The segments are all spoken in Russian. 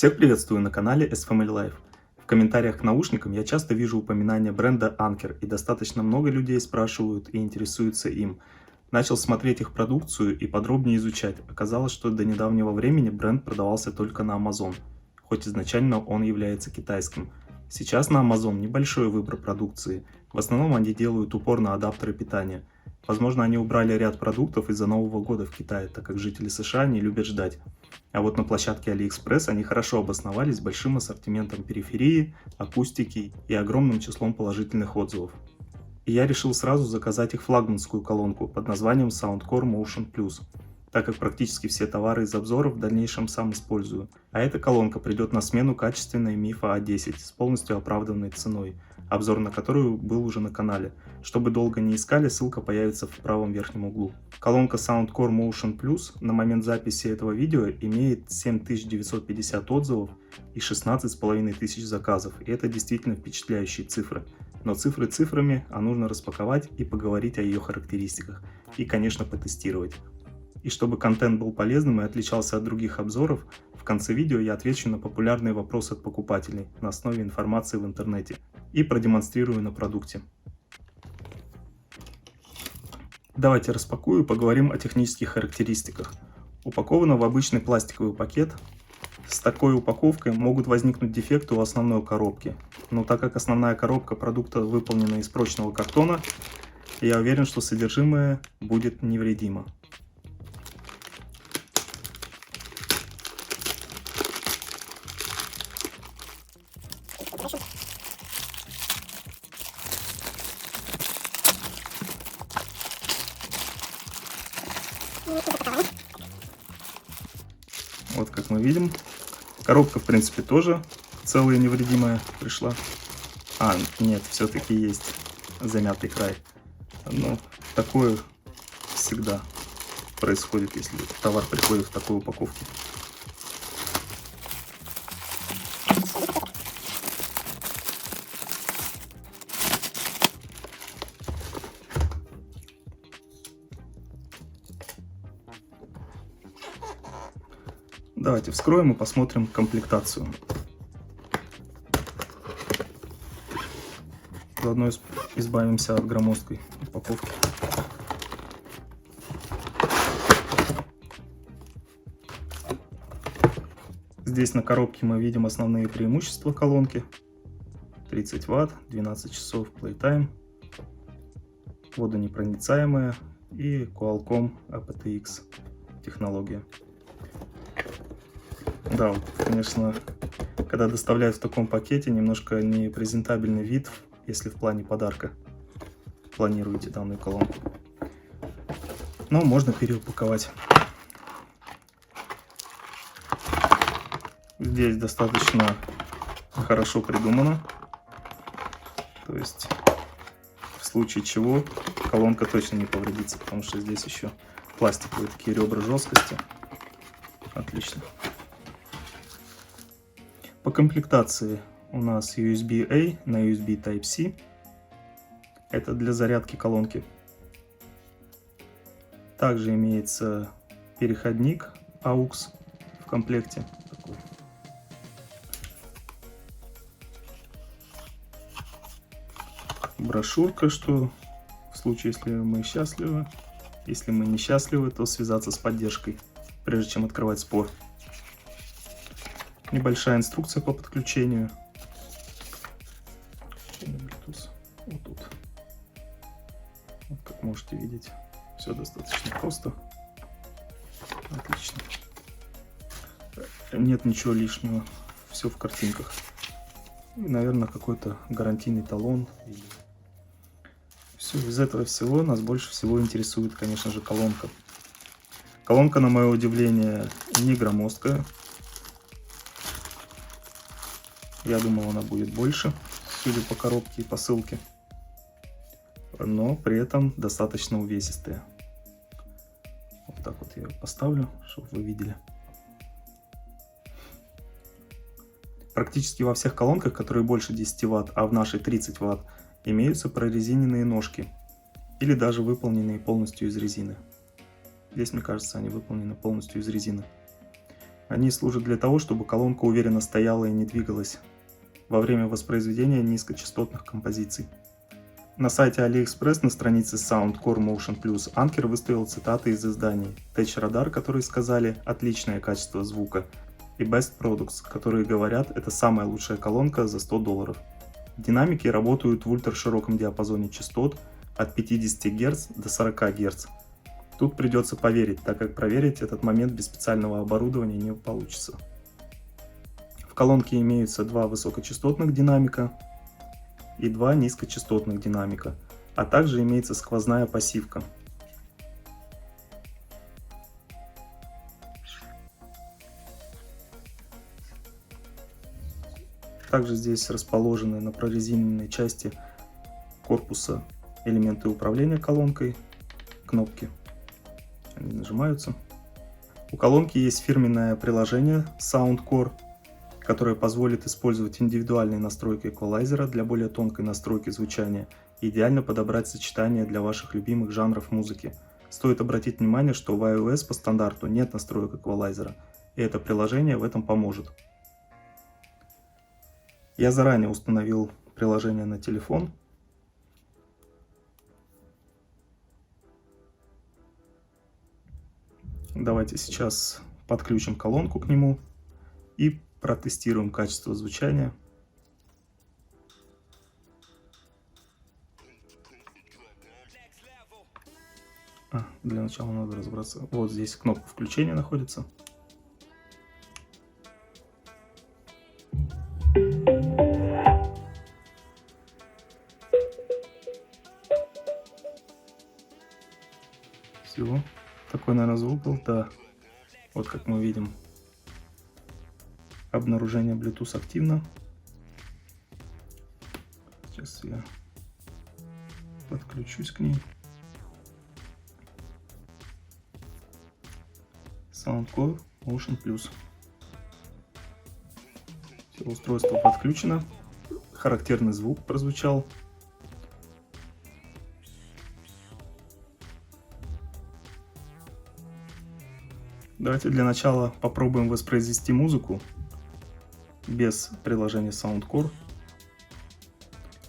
Всех приветствую на канале S-Family Life. В комментариях к наушникам я часто вижу упоминание бренда Anker, и достаточно много людей спрашивают и интересуются им. Начал смотреть их продукцию и подробнее изучать. Оказалось, что до недавнего времени бренд продавался только на Amazon, хоть изначально он является китайским. Сейчас на Amazon небольшой выбор продукции. В основном они делают упор на адаптеры питания. Возможно, они убрали ряд продуктов из-за Нового года в Китае, так как жители США не любят ждать. А вот на площадке AliExpress они хорошо обосновались с большим ассортиментом периферии, акустики и огромным числом положительных отзывов. И я решил сразу заказать их флагманскую колонку под названием Soundcore Motion Plus, так как практически все товары из обзоров в дальнейшем сам использую. А эта колонка придет на смену качественной Mifa A10 с полностью оправданной ценой, обзор на которую был уже на канале. Чтобы долго не искали, ссылка появится в правом верхнем углу. Колонка Soundcore Motion Plus на момент записи этого видео имеет 7950 отзывов и 16500 заказов, и это действительно впечатляющие цифры. Но цифры цифрами, а нужно распаковать и поговорить о ее характеристиках, и, конечно, потестировать. И чтобы контент был полезным и отличался от других обзоров, в конце видео я отвечу на популярные вопросы от покупателей на основе информации в интернете и продемонстрирую на продукте. Давайте распакую и поговорим о технических характеристиках. Упаковано в обычный пластиковый пакет. С такой упаковкой могут возникнуть дефекты у основной коробки, но так как основная коробка продукта выполнена из прочного картона, я уверен, что содержимое будет невредимо. Вот как мы видим, коробка в принципе тоже целая и невредимая пришла. Нет, все-таки есть замятый край. Но такое всегда происходит, если товар приходит в такой упаковке. Давайте вскроем и посмотрим комплектацию. Заодно избавимся от громоздкой упаковки. Здесь на коробке мы видим основные преимущества колонки. 30 Вт, 12 часов Playtime, водонепроницаемая и Qualcomm aptX технология. Да, вот, конечно, когда доставляют в таком пакете, немножко непрезентабельный вид, если в плане подарка планируете данную колонку. Но можно переупаковать. Здесь достаточно хорошо придумано. То есть, в случае чего, колонка точно не повредится, потому что здесь еще пластиковые такие ребра жесткости. Отлично. По комплектации у нас USB-A на USB Type-C. Это для зарядки колонки. Также имеется переходник AUX в комплекте. Такой. Брошюрка, что в случае, если мы счастливы. Если мы несчастливы, то связаться с поддержкой, прежде чем открывать спор. Небольшая инструкция по подключению. Вот тут. Вот как можете видеть, все достаточно просто. Отлично. Нет ничего лишнего. Все в картинках. И, наверное, какой-то гарантийный талон. Все, из этого всего нас больше всего интересует, конечно же, колонка. Колонка, на мое удивление, не громоздкая. Я думал, она будет больше, судя по коробке и посылке, но при этом достаточно увесистая. Вот так вот я ее поставлю, чтобы вы видели. Практически во всех колонках, которые больше 10 Вт, а в нашей 30 Вт, имеются прорезиненные ножки или даже выполненные полностью из резины. Здесь, мне кажется, они выполнены полностью из резины. Они служат для того, чтобы колонка уверенно стояла и не двигалась во время воспроизведения низкочастотных композиций. На сайте AliExpress на странице Soundcore Motion Plus Anker выставил цитаты из изданий Tech Radar, которые сказали «отличное качество звука», и Best Products, которые говорят «это самая лучшая колонка за $100». Динамики работают в ультрашироком диапазоне частот от 50 Гц до 40 Гц. Тут придется поверить, так как проверить этот момент без специального оборудования не получится. В колонке имеются два высокочастотных динамика и два низкочастотных динамика, а также имеется сквозная пассивка. Также здесь расположены на прорезиненной части корпуса элементы управления колонкой, кнопки. Они нажимаются. У колонки есть фирменное приложение Soundcore, которое позволит использовать индивидуальные настройки эквалайзера для более тонкой настройки звучания и идеально подобрать сочетания для ваших любимых жанров музыки. Стоит обратить внимание, что в iOS по стандарту нет настроек эквалайзера, и это приложение в этом поможет. Я заранее установил приложение на телефон. Давайте сейчас подключим колонку к нему и протестируем качество звучания. Для начала надо разобраться. Вот здесь кнопка включения находится. Все. Такой, наверное, звук был. Да. Вот как мы видим. Обнаружение Bluetooth активно. Сейчас я подключусь к ней. Soundcore Motion Plus. Все, устройство подключено. Характерный звук прозвучал. Давайте для начала попробуем воспроизвести музыку без приложения Soundcore.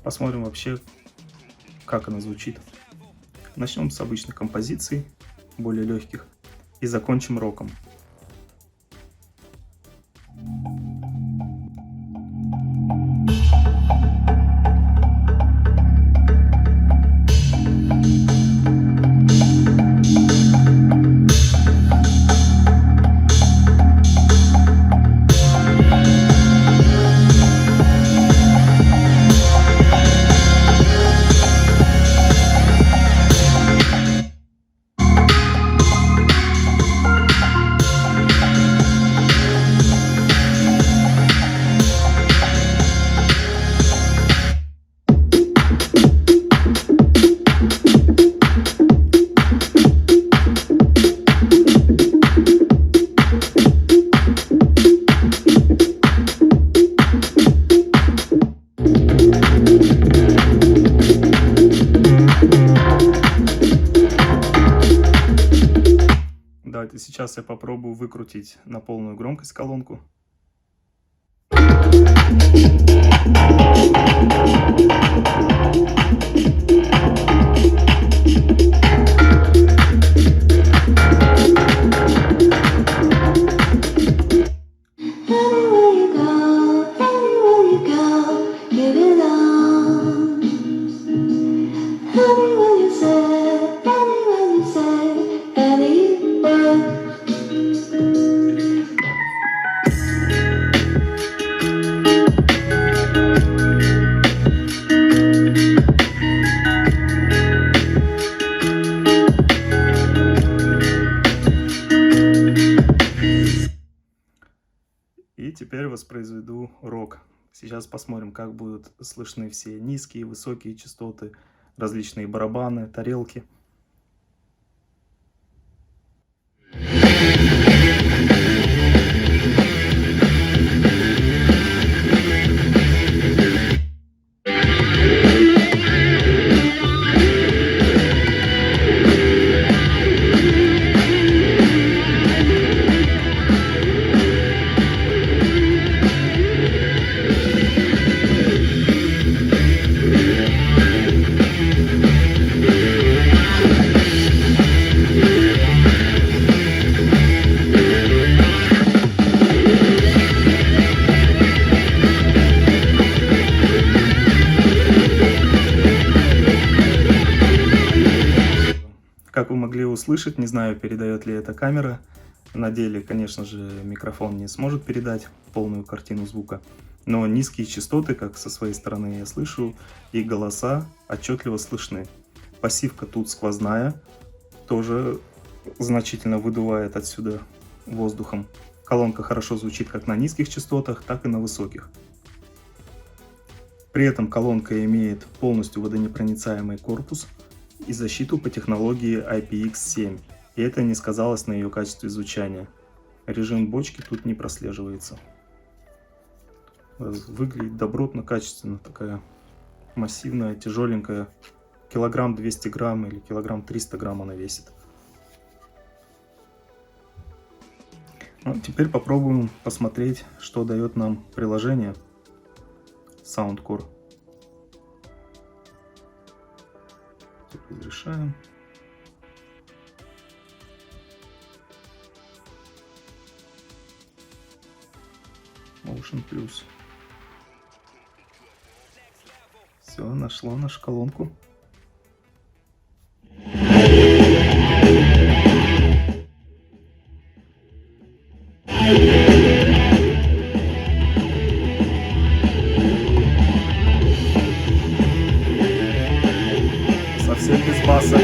Посмотрим вообще, как она звучит. Начнем с обычных композиций, более легких, и закончим роком. Давайте сейчас я попробую выкрутить на полную громкость колонку. И теперь воспроизведу рок. Сейчас посмотрим, как будут слышны все низкие, высокие частоты, различные барабаны, тарелки. услышать, не знаю, передает ли это камера. На деле, конечно же, микрофон не сможет передать полную картину звука, но низкие частоты, как со своей стороны я слышу, и голоса отчетливо слышны. Пассивка тут сквозная, тоже значительно выдувает отсюда воздухом. Колонка хорошо звучит как на низких частотах, так и на высоких. При этом колонка имеет полностью водонепроницаемый корпус и защиту по технологии IPX7, и это не сказалось на ее качестве звучания. Режим бочки тут не прослеживается. Выглядит добротно, качественно, такая массивная, тяжеленькая. Килограмм 200 грамм или килограмм 300 грамм она весит. Ну, теперь попробуем посмотреть, что дает нам приложение Soundcore. Разрешаем. Motion Plus. Все, нашло нашу колонку. Совсем без баса.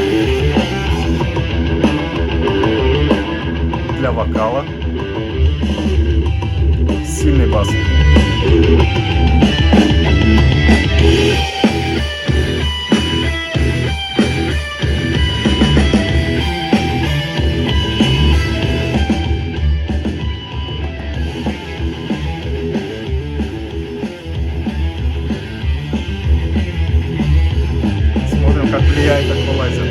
Для вокала. Сильный бас. Смотрим, как влияет эквалайзер.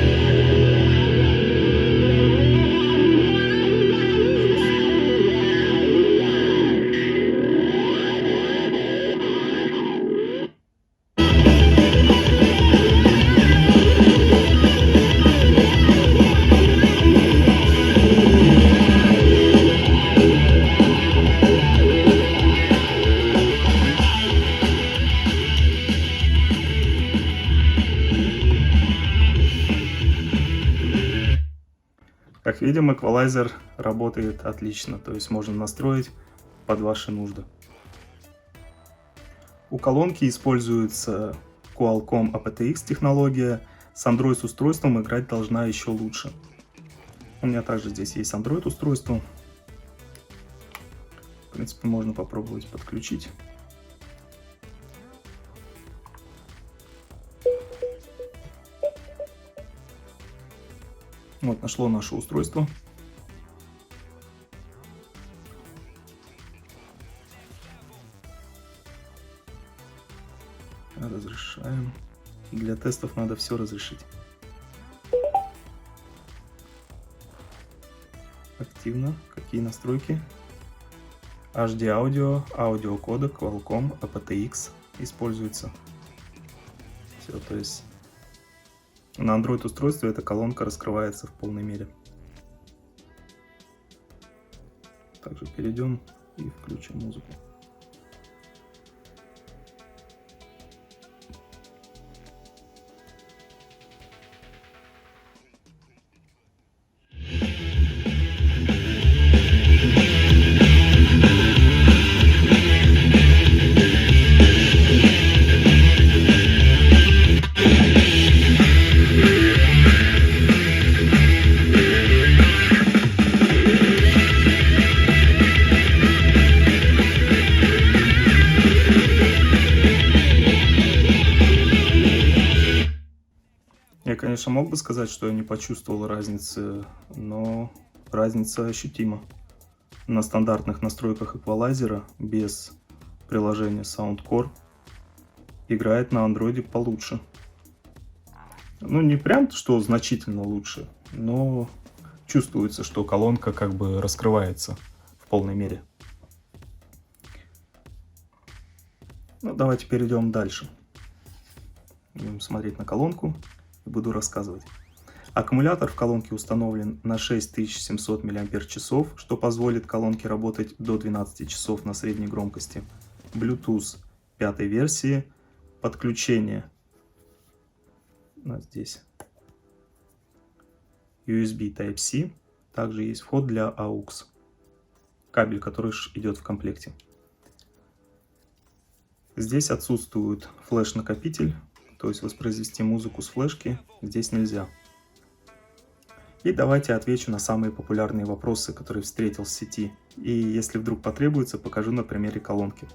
Как видим, эквалайзер работает отлично, то есть можно настроить под ваши нужды. У колонки используется Qualcomm aptX технология. С Android устройством играть должна еще лучше. У меня также здесь есть Android устройство. В принципе, можно попробовать подключить. Вот, нашло наше устройство. Разрешаем. Для тестов надо все разрешить. Активно. Какие настройки? HD аудио, аудиокодек, Qualcomm aptX используется. Все, то есть на Android устройстве эта колонка раскрывается в полной мере. Также перейдем и включим музыку. Я, конечно, мог бы сказать, что я не почувствовал разницы, но разница ощутима. На стандартных настройках эквалайзера без приложения Soundcore играет на андроиде получше. Ну, не прям, что значительно лучше, но чувствуется, что колонка как бы раскрывается в полной мере. Ну, давайте перейдем дальше. Будем смотреть на колонку. Буду рассказывать. Аккумулятор в колонке установлен на 6700 мАч, что позволит колонке работать до 12 часов на средней громкости. Bluetooth 5 версии. Подключение здесь USB Type-C, также есть вход для AUX, кабель, который идет в комплекте. Здесь отсутствует флеш-накопитель, то есть воспроизвести музыку с флешки здесь нельзя. И давайте отвечу на самые популярные вопросы, которые встретил в сети. И если вдруг потребуется, покажу на примере колонки.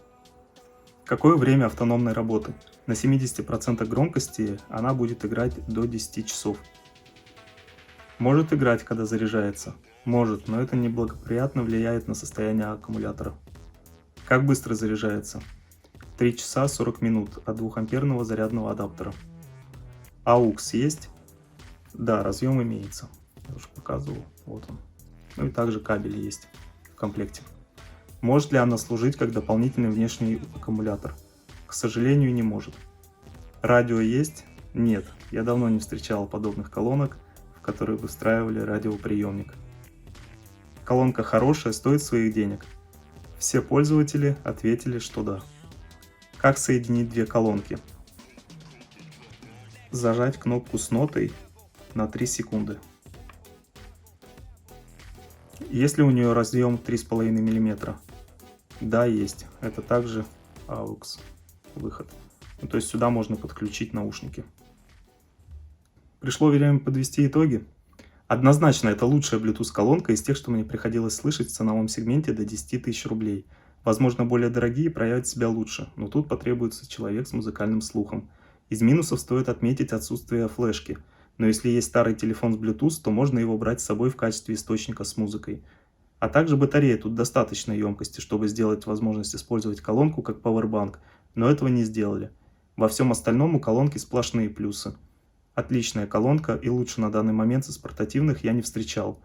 Какое время автономной работы? На 70% громкости она будет играть до 10 часов. Может играть, когда заряжается? Может, но это неблагоприятно влияет на состояние аккумулятора. Как быстро заряжается? 3 часа 40 минут от 2-амперного зарядного адаптера. AUX есть? Да, разъем имеется. Я уже показывал. Вот он. Ну и также кабель есть в комплекте. Может ли она служить как дополнительный внешний аккумулятор? К сожалению, не может. Радио есть? Нет. Я давно не встречал подобных колонок, в которые бы встраивали радиоприемник. Колонка хорошая, стоит своих денег? Все пользователи ответили, что да. Как соединить две колонки? Зажать кнопку с нотой на 3 секунды. Есть ли у нее разъем 3,5 мм? Да, есть. Это также AUX выход. То есть сюда можно подключить наушники. Пришло время подвести итоги. Однозначно, это лучшая Bluetooth колонка из тех, что мне приходилось слышать в ценовом сегменте до 10 тысяч рублей. Возможно, более дорогие проявят себя лучше, но тут потребуется человек с музыкальным слухом. Из минусов стоит отметить отсутствие флешки. Но если есть старый телефон с Bluetooth, то можно его брать с собой в качестве источника с музыкой. А также батарея тут достаточной емкости, чтобы сделать возможность использовать колонку как пауэрбанк, но этого не сделали. Во всем остальном у колонки сплошные плюсы. Отличная колонка, и лучше на данный момент из портативных я не встречал.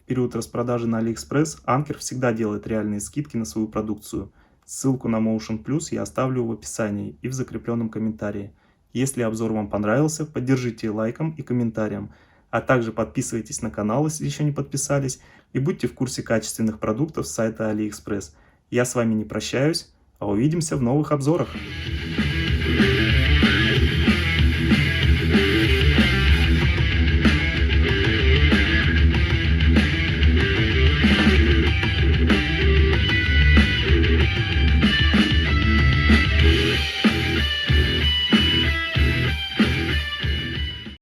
В период распродажи на AliExpress Anker всегда делает реальные скидки на свою продукцию. Ссылку на Motion Plus я оставлю в описании и в закрепленном комментарии. Если обзор вам понравился, поддержите лайком и комментарием, а также подписывайтесь на канал, если еще не подписались, и будьте в курсе качественных продуктов с сайта AliExpress. Я с вами не прощаюсь, а увидимся в новых обзорах.